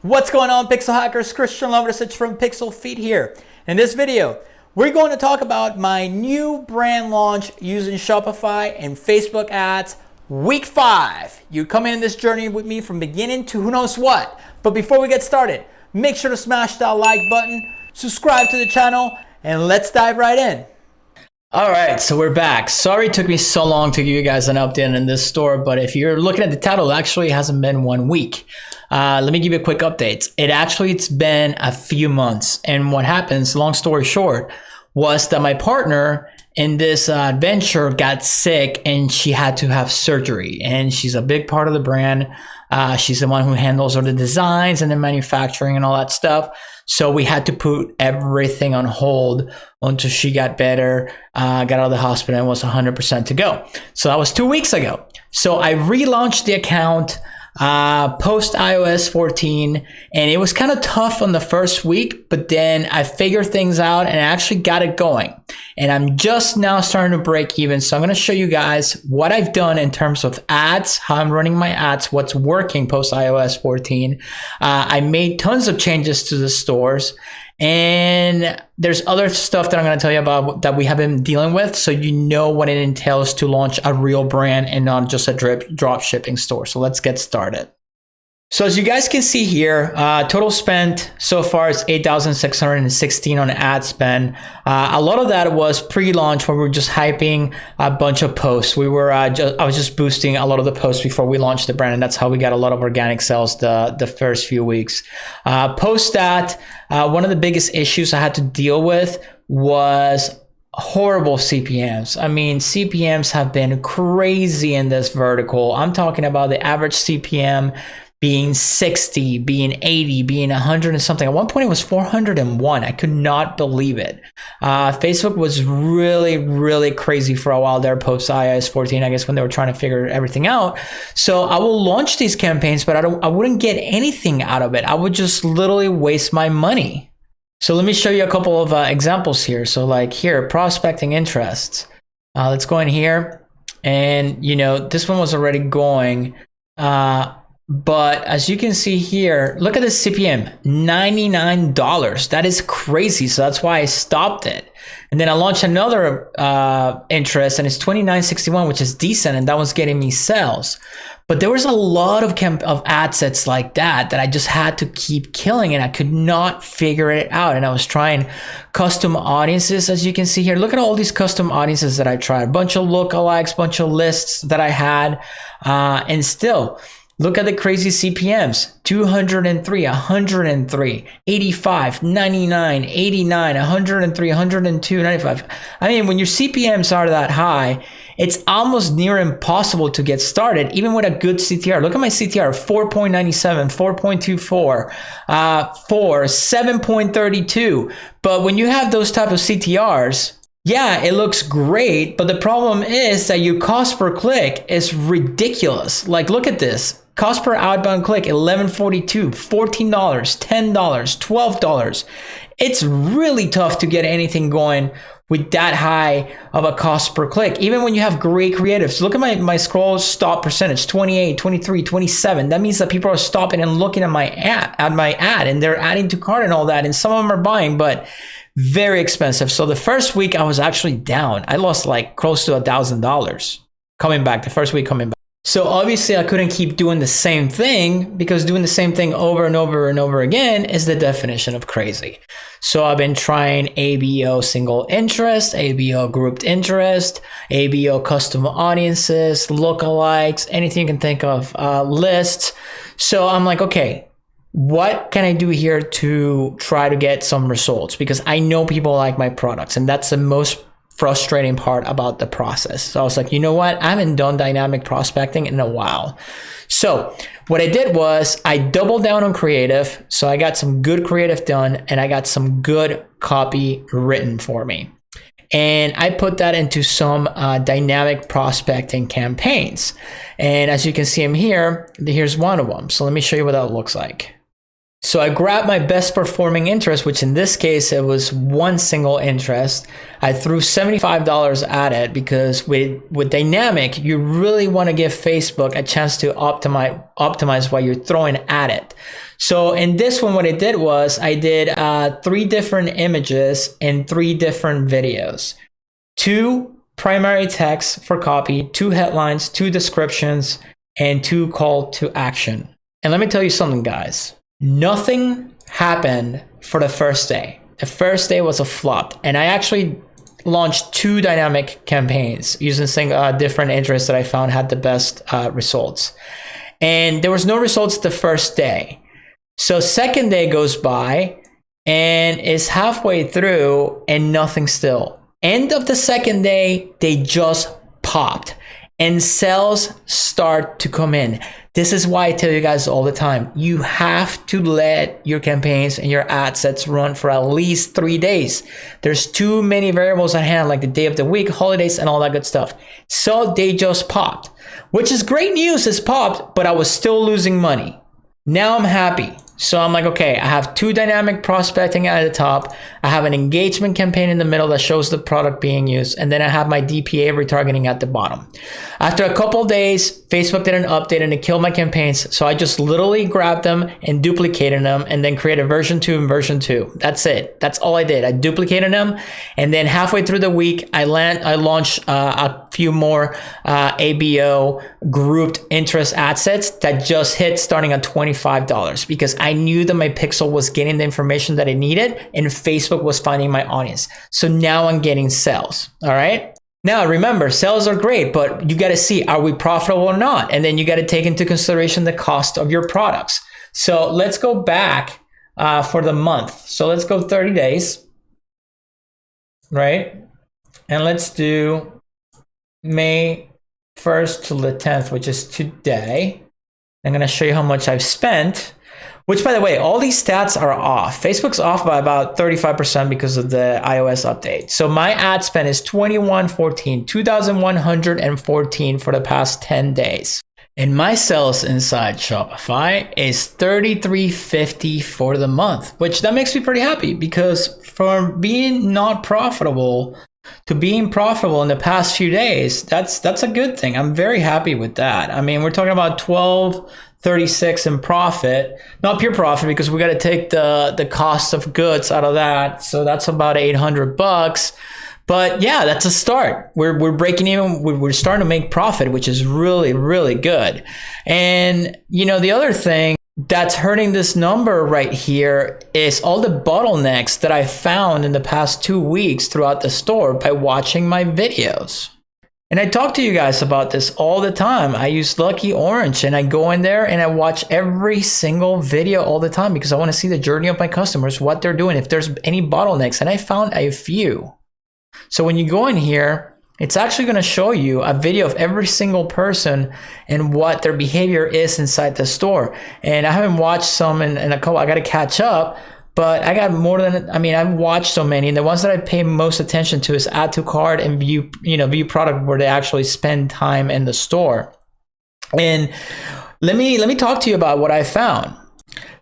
What's going on, Pixel Hackers? Christian Lovrecich from PixlFeed here. In this video, we're going to talk about my new brand launch using Shopify and Facebook ads, week 5. You come in this journey with me from beginning to who knows what. But before we get started, make sure to smash that like button, subscribe to the channel, and let's dive right in. All right, so we're back. Sorry it took me so long to give you guys an update in this store, but if you're looking at the title, it actually hasn't been 1 week. Let me give you a quick update. It's been a few months, and what happens, long story short, was that my partner in this venture got sick and she had to have surgery, and she's a big part of the brand. She's the one who handles all the designs and the manufacturing and all that stuff. So we had to put everything on hold until she got better, got out of the hospital and was 100% to go. So that was 2 weeks ago. So I relaunched the account post iOS 14, and it was kind of tough on the first week, but then I figured things out and I actually got it going. And I'm just now starting to break even. So I'm going to show you guys what I've done in terms of ads, how I'm running my ads, what's working post iOS 14. I made tons of changes to the stores, and there's other stuff that I'm going to tell you about that we have been dealing with, so you know what it entails to launch a real brand and not just a drop shipping store. So let's get started. So as you guys can see here, total spent so far is $8,616 on ad spend. A lot of that was pre-launch where we were just hyping a bunch of posts. I was just boosting a lot of the posts before we launched the brand, and that's how we got a lot of organic sales the first few weeks. Post that, one of the biggest issues I had to deal with was horrible CPMs. I mean, CPMs have been crazy in this vertical. I'm talking about the average CPM being 60, being 80, being 100 and something. At one point it was 401. I could not believe it. Facebook was really crazy for a while there post iOS 14, I guess, when they were trying to figure everything out. So I will launch these campaigns, but I wouldn't get anything out of it. I would just literally waste my money. So let me show you a couple of examples here. So like here, prospecting interests. Let's go in here, and this one was already going. But as you can see here, look at the CPM, $99. That is crazy. So that's why I stopped it. And then I launched another interest, and it's $29.61, which is decent, and that was getting me sales. But there was a lot of ad sets like that I just had to keep killing, and I could not figure it out. And I was trying custom audiences, as you can see here. Look at all these custom audiences that I tried. A bunch of lookalikes, bunch of lists that I had, and still, look at the crazy CPMs, 203, 103, 85, 99, 89, 103, 102, 95. I mean, when your CPMs are that high, it's almost near impossible to get started, even with a good CTR. Look at my CTR, 4.97, 4.24, 4, 7.32. But when you have those type of CTRs, yeah, it looks great, but the problem is that your cost per click is ridiculous. Like, look at this. Cost per outbound click, $11.42, $14, $10, $12. It's really tough to get anything going with that high of a cost per click, even when you have great creatives. Look at my scroll stop percentage, 28, 23, 27. That means that people are stopping and looking at my ad, and they're adding to cart and all that, and some of them are buying, but very expensive. So the first week I was actually down. I lost like close to $1,000 coming back, the first week coming back. So obviously I couldn't keep doing the same thing, because doing the same thing over and over and over again is the definition of crazy. So I've been trying ABO single interest, ABO grouped interest, ABO custom audiences, lookalikes, anything you can think of, lists. So I'm like, okay, what can I do here to try to get some results? Because I know people like my products, and that's the most frustrating part about the process. So I was like, you know what? I haven't done dynamic prospecting in a while. So what I did was I doubled down on creative. So I got some good creative done, and I got some good copy written for me. And I put that into some dynamic prospecting campaigns. And as you can see them here, here's one of them. So let me show you what that looks like. So I grabbed my best performing interest, which in this case, it was one single interest. I threw $75 at it because with dynamic, you really want to give Facebook a chance to optimize what you're throwing at it. So in this one, what I did was I did 3 different images and 3 different videos. 2 primary text for copy, 2 headlines, 2 descriptions, and 2 call to action. And let me tell you something, guys. Nothing happened for the first day. The first day was a flop. And I actually launched 2 dynamic campaigns using different interests that I found had the best results. And there was no results the first day. So second day goes by and it's halfway through and nothing still. End of the second day, they just popped and sales start to come in. This is why I tell you guys all the time, you have to let your campaigns and your ad sets run for at least 3 days. There's too many variables at hand, like the day of the week, holidays, and all that good stuff. So they just popped, which is great news, it's popped, but I was still losing money. Now I'm happy. So I'm like, okay, I have 2 dynamic prospecting at the top. I have an engagement campaign in the middle that shows the product being used. And then I have my DPA retargeting at the bottom. After a couple of days, Facebook did an update and it killed my campaigns. So I just literally grabbed them and duplicated them and then created version 2 and version 2. That's it. That's all I did. I duplicated them. And then halfway through the week, I launched a few more ABO grouped interest ad sets that just hit starting at $25 because I knew that my pixel was getting the information that it needed and Facebook was finding my audience. So now I'm getting sales. All right. Now remember, sales are great, but you got to see, are we profitable or not? And then you got to take into consideration the cost of your products. So let's go back for the month. So let's go 30 days, right? And let's do May 1st to the 10th, which is today. I'm going to show you how much I've spent. Which, by the way, all these stats are off. Facebook's off by about 35% because of the iOS update. So my ad spend is $2,114 for the past 10 days. And my sales inside Shopify is $33.50 for the month, which that makes me pretty happy because from being not profitable to being profitable in the past few days, that's a good thing. I'm very happy with that. I mean, we're talking about $12.36 in profit, not pure profit because we got to take the cost of goods out of that. So that's about $800. But yeah, that's a start. We're breaking even. We're starting to make profit, which is really, really good. And you know, the other thing that's hurting this number right here is all the bottlenecks that I found in the past 2 weeks throughout the store by watching my videos. And I talk to you guys about this all the time. I use Lucky Orange and I go in there and I watch every single video all the time because I want to see the journey of my customers, what they're doing, if there's any bottlenecks. And I found a few. So when you go in here, it's actually going to show you a video of every single person and what their behavior is inside the store. And I haven't watched some in a couple, I got to catch up, but I got more than, I've watched so many. And the ones that I pay most attention to is add to cart and view product where they actually spend time in the store. And let me talk to you about what I found.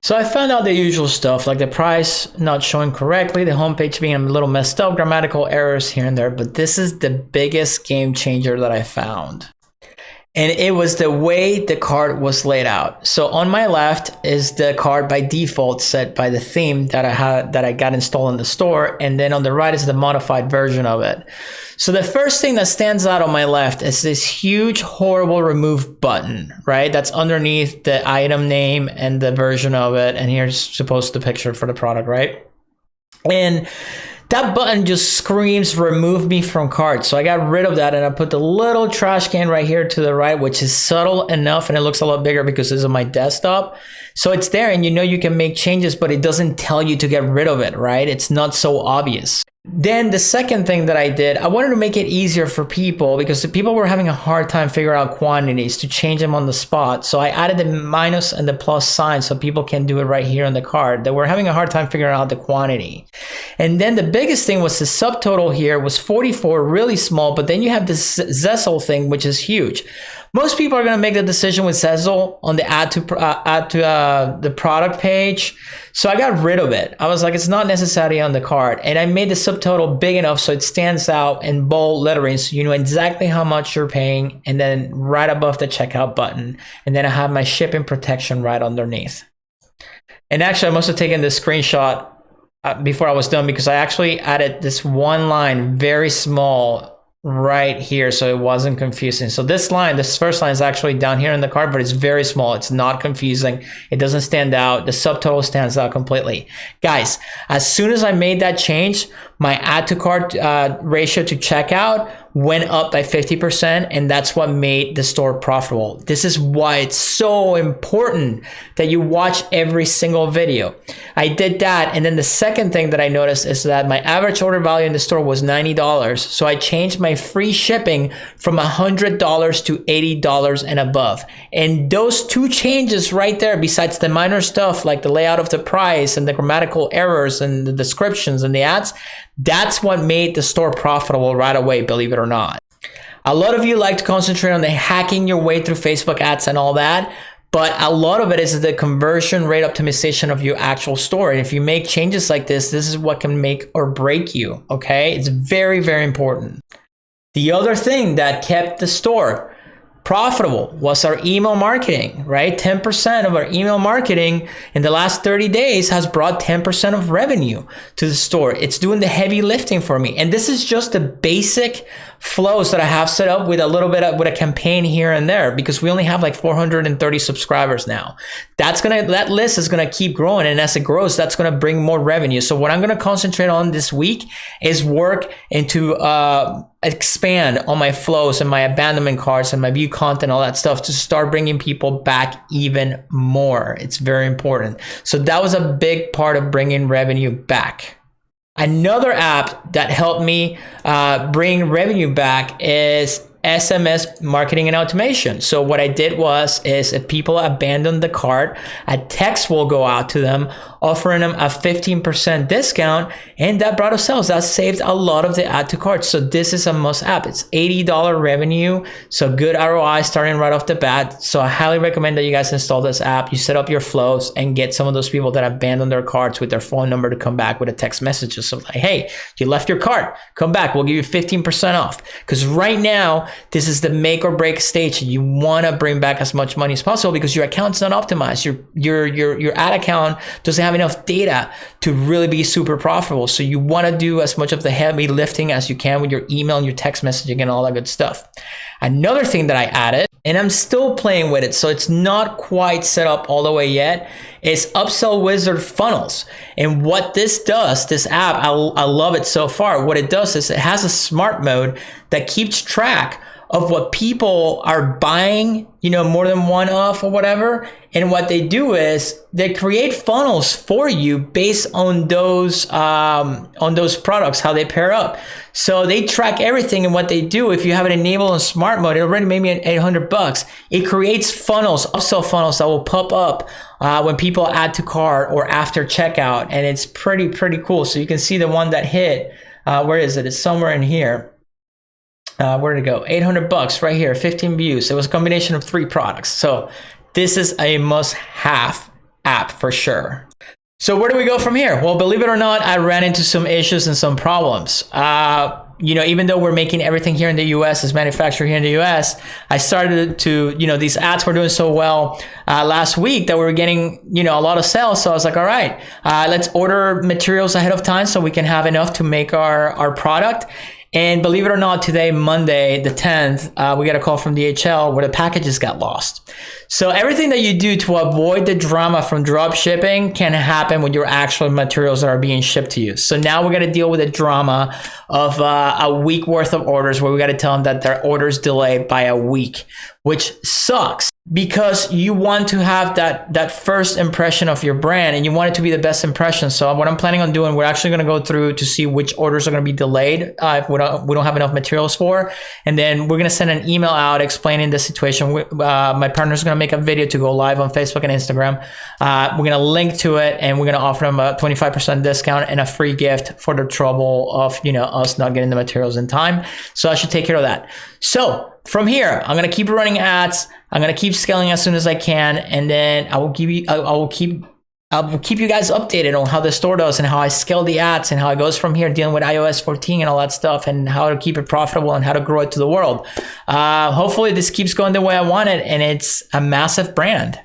So I found out the usual stuff, like the price not showing correctly, the homepage being a little messed up, grammatical errors here and there, but this is the biggest game changer that I found. And it was the way the cart was laid out. So on my left is the cart by default set by the theme that I got installed in the store. And then on the right is the modified version of it. So the first thing that stands out on my left is this huge, horrible remove button, right? That's underneath the item name and the version of it. And here's supposed to picture for the product, right? And that button just screams remove me from cart. So I got rid of that and I put the little trash can right here to the right, which is subtle enough and it looks a lot bigger because this is my desktop. So it's there and you can make changes, but it doesn't tell you to get rid of it, right? It's not so obvious. Then the second thing that I did, I wanted to make it easier for people because the people were having a hard time figuring out quantities to change them on the spot. So I added the minus and the plus sign so people can do it right here on the card. They were having a hard time figuring out the quantity. And then the biggest thing was the subtotal here was 44, really small, but then you have this Zessel thing, which is huge. Most people are going to make the decision with Sezzle on the add to the product page. So I got rid of it. I was like, it's not necessary on the cart. And I made the subtotal big enough so it stands out in bold lettering so you know exactly how much you're paying, and then right above the checkout button. And then I have my shipping protection right underneath. And actually, I must have taken this screenshot before I was done, because I actually added this one line very small right here so it wasn't confusing. So this first line is actually down here in the card, but it's very small. It's not confusing. It doesn't stand out. The subtotal stands out completely. Guys, as soon as I made that change, my add to cart ratio to checkout went up by 50%, and that's what made the store profitable. This is why it's so important that you watch every single video. I did that, and then the second thing that I noticed is that my average order value in the store was $90, so I changed my free shipping from $100 to $80 and above. And those two changes right there, besides the minor stuff like the layout of the price and the grammatical errors and the descriptions and the ads, that's what made the store profitable right away, believe it or not. A lot of you like to concentrate on the hacking your way through Facebook ads and all that, but a lot of it is the conversion rate optimization of your actual store. And if you make changes like this is what can make or break you, okay? It's very, very important. The other thing that kept the store profitable was our email marketing, right? 10% of our email marketing in the last 30 days has brought 10% of revenue to the store. It's doing the heavy lifting for me. And this is just the basic flows that I have set up with a little bit with a campaign here and there, because we only have like 430 subscribers now. That list is going to keep growing. And as it grows, that's going to bring more revenue. So what I'm going to concentrate on this week is work into, expand on my flows and my abandonment carts and my view content, all that stuff, to start bringing people back even more. It's very important. So that was a big part of bringing revenue back. Another app that helped me bring revenue back is SMS marketing and automation. So what I did is if people abandon the cart, a text will go out to them offering them a 15% discount, and that brought us sales. That saved a lot of the add to cart. So this is a must app. It's $80 revenue, so good ROI starting right off the bat. So I highly recommend that you guys install this app. You set up your flows and get some of those people that abandoned their carts with their phone number to come back with a text message. So like, hey, you left your cart, come back. We'll give you 15% off. Because right now, this is the make or break stage. You want to bring back as much money as possible because your account's not optimized. Your ad account doesn't have enough data to really be super profitable. So you want to do as much of the heavy lifting as you can with your email and your text messaging and all that good stuff. Another thing that I added, and I'm still playing with it, so it's not quite set up all the way yet, is Upsell Wizard funnels. And what this does, this app, I love it so far. What it does is it has a smart mode that keeps track of what people are buying, more than one off or whatever. And what they do is they create funnels for you based on those products, how they pair up. So they track everything. And what they do, if you have it enabled in smart mode, it already made me $800. It creates funnels, upsell funnels that will pop up when people add to cart or after checkout. And it's pretty cool. So you can see the one that hit, where is it? It's somewhere in here. Where did it go? $800 right here, 15 views. It was a combination of 3 products. So this is a must-have app for sure. So where do we go from here? Well, believe it or not, I ran into some issues and some problems. Even though we're making everything here in the US, is manufactured here in the US, I started to, these ads were doing so well last week that we were getting, a lot of sales. So I was like, all right, let's order materials ahead of time so we can have enough to make our product. And believe it or not, today, Monday, the 10th, we got a call from DHL where the packages got lost. So everything that you do to avoid the drama from drop shipping can happen with your actual materials that are being shipped to you. So now we're going to deal with the drama of a week worth of orders where we got to tell them that their order's delayed by a week, which sucks because you want to have that first impression of your brand and you want it to be the best impression. So what I'm planning on doing, we're actually going to go through to see which orders are going to be delayed if we don't have enough materials for. And then we're going to send an email out explaining the situation. My partner's going to make a video to go live on Facebook and Instagram. We're going to link to it and we're going to offer them a 25% discount and a free gift for the trouble of, us not getting the materials in time. So I should take care of that. So from here, I'm gonna keep running ads. I'm gonna keep scaling as soon as I can, and then I will keep you guys updated on how the store does and how I scale the ads and how it goes from here, dealing with iOS 14 and all that stuff, and how to keep it profitable and how to grow it to the world. Hopefully this keeps going the way I want it, and it's a massive brand.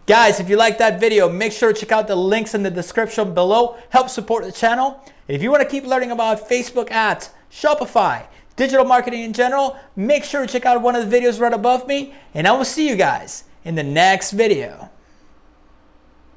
Guys, if you like that video, make sure to check out the links in the description below. Help support the channel. If you want to keep learning about Facebook ads, Shopify, digital marketing in general, make sure to check out one of the videos right above me, and I will see you guys in the next video.